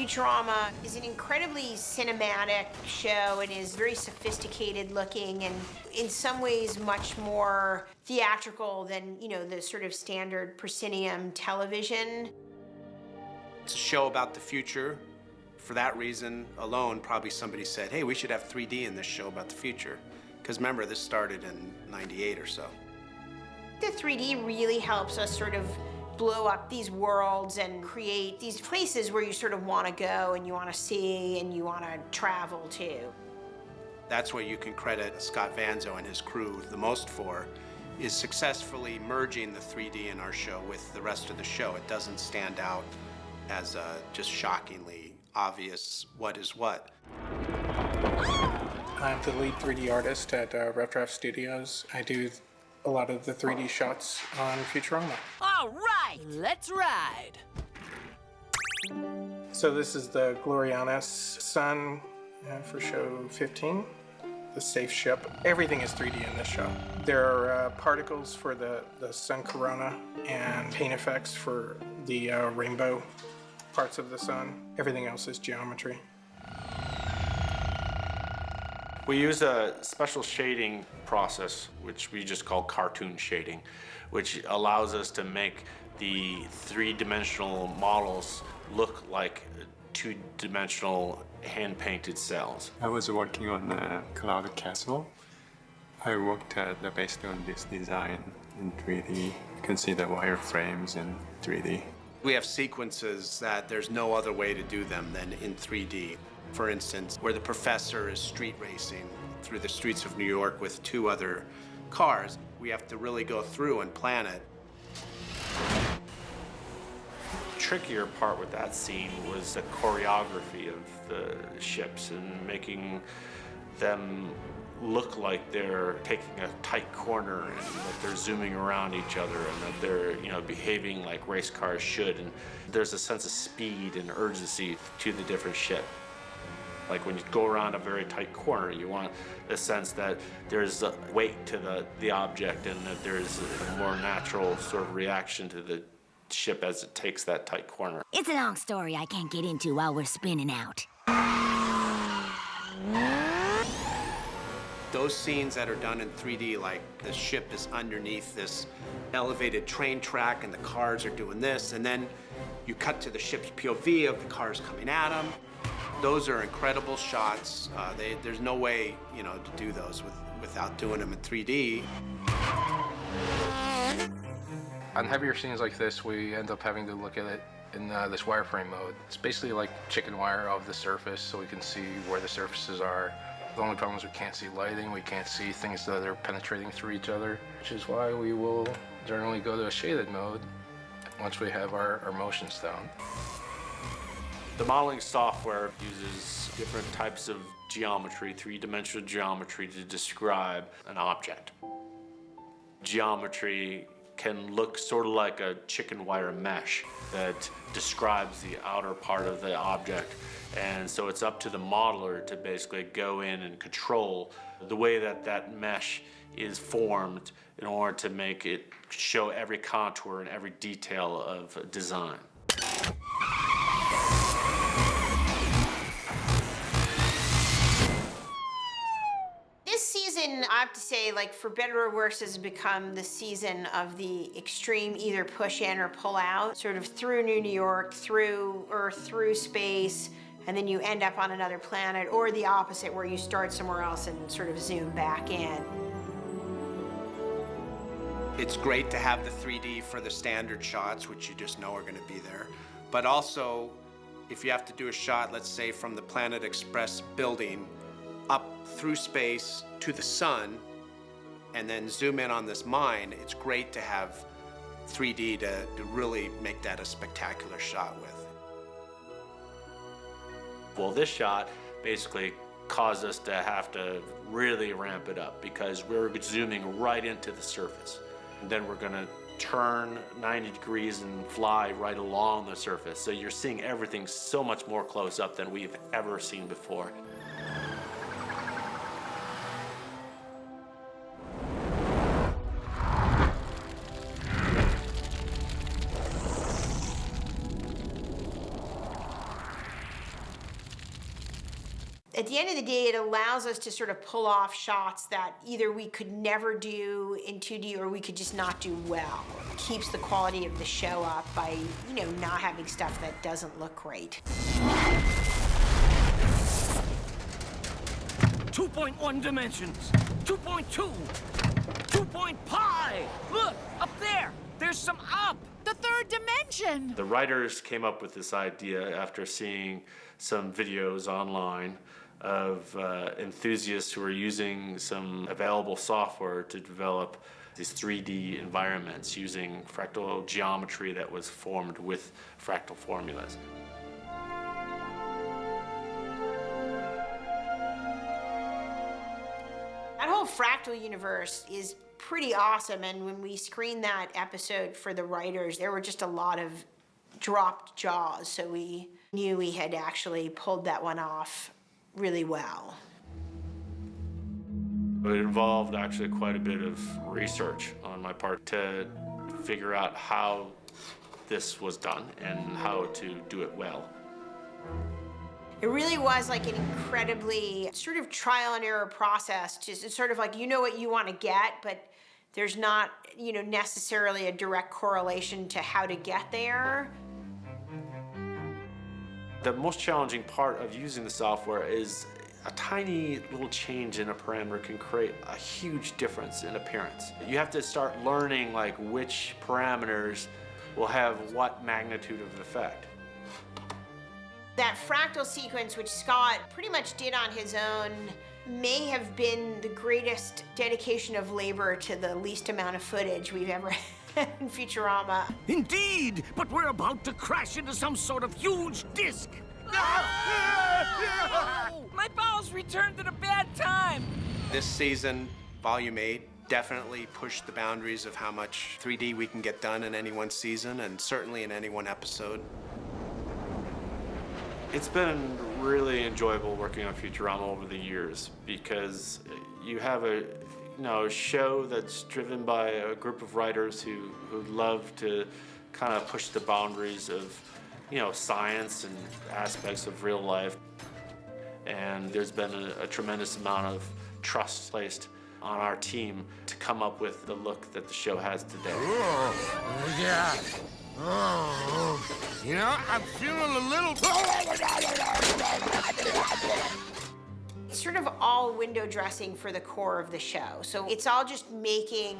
Futurama is an incredibly cinematic show and is very sophisticated looking and in some ways much more theatrical than, the sort of standard proscenium television. It's a show about the future. For that reason alone, probably somebody said, hey, we should have 3D in this show about the future. Because remember, this started in '98 or so. The 3D really helps us sort of blow up these worlds and create these places where you sort of want to go and you want to see and you want to travel to. That's what you can credit Scott Vanzo and his crew the most for, is successfully merging the 3D in our show with the rest of the show. It doesn't stand out as just shockingly obvious what is what. I'm the lead 3D artist at Rough Draft Studios. I do a lot of the 3D shots on Futurama. All right, let's ride. So this is the Gloriana's sun for show 15, the safe ship. Everything is 3D in this show. There are particles for the sun corona and paint effects for the rainbow parts of the sun. Everything else is geometry. We use a special shading process, which we just call cartoon shading, which allows us to make the three-dimensional models look like two-dimensional hand-painted cells. I was working on Cloud Castle. I worked based on this design in 3D. You can see the wireframes in 3D. We have sequences that there's no other way to do them than in 3D. For instance, where the professor is street racing through the streets of New York with two other cars, we have to really go through and plan it. The trickier part with that scene was the choreography of the ships and making them look like they're taking a tight corner and that they're zooming around each other and that they're, behaving like race cars should. And there's a sense of speed and urgency to the different ship. Like when you go around a very tight corner, you want the sense that there's a weight to the object and that there's a more natural sort of reaction to the ship as it takes that tight corner. It's a long story I can't get into while we're spinning out. Those scenes that are done in 3D, like the ship is underneath this elevated train track and the cars are doing this, and then you cut to the ship's POV of the cars coming at them. Those are incredible shots. There's no way, to do those without doing them in 3D. On heavier scenes like this, we end up having to look at it in this wireframe mode. It's basically like chicken wire of the surface, so we can see where the surfaces are. The only problem is we can't see lighting, we can't see things that are penetrating through each other, which is why we will generally go to a shaded mode once we have our motions down. The modeling software uses different types of geometry, three-dimensional geometry, to describe an object. Geometry can look sort of like a chicken wire mesh that describes the outer part of the object. And so it's up to the modeler to basically go in and control the way that mesh is formed in order to make it show every contour and every detail of design. I have to say, for better or worse, has become the season of the extreme either push in or pull out, sort of through New York, through Earth, through space, and then you end up on another planet, or the opposite, where you start somewhere else and sort of zoom back in. It's great to have the 3D for the standard shots, which you just know are going to be there. But also, if you have to do a shot, let's say from the Planet Express building, up through space to the sun, and then zoom in on this mine, it's great to have 3D to really make that a spectacular shot with. Well, this shot basically caused us to have to really ramp it up because we're zooming right into the surface. And then we're gonna turn 90 degrees and fly right along the surface. So you're seeing everything so much more close up than we've ever seen before. At the end of the day, it allows us to sort of pull off shots that either we could never do in 2D or we could just not do well. It keeps the quality of the show up by, not having stuff that doesn't look great. 2.1 dimensions. 2.2. 2.pi. Look, up there. There's some up. The third dimension. The writers came up with this idea after seeing some videos online of enthusiasts who are using some available software to develop these 3D environments using fractal geometry that was formed with fractal formulas. That whole fractal universe is pretty awesome, and when we screened that episode for the writers, there were just a lot of dropped jaws, so we knew we had actually pulled that one off really well. It involved actually quite a bit of research on my part to figure out how this was done and how to do it well. It really was like an incredibly sort of trial and error process. It's sort of like you know what you want to get, but there's not, necessarily a direct correlation to how to get there. The most challenging part of using the software is a tiny little change in a parameter can create a huge difference in appearance. You have to start learning like which parameters will have what magnitude of effect. That fractal sequence, which Scott pretty much did on his own, may have been the greatest dedication of labor to the least amount of footage we've ever had in Futurama. Indeed, but we're about to crash into some sort of huge disc. My balls returned at a bad time. This season, Volume 8, definitely pushed the boundaries of how much 3D we can get done in any one season, and certainly in any one episode. It's been really enjoyable working on Futurama over the years because you have a show that's driven by a group of writers who love to kind of push the boundaries of science and aspects of real life. And there's been a tremendous amount of trust placed on our team to come up with the look that the show has today. Yeah. I'm feeling a little... It's sort of all window dressing for the core of the show. So it's all just making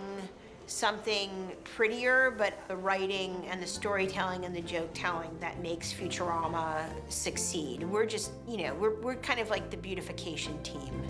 something prettier, but the writing and the storytelling and the joke telling that makes Futurama succeed. We're just, we're kind of like the beautification team.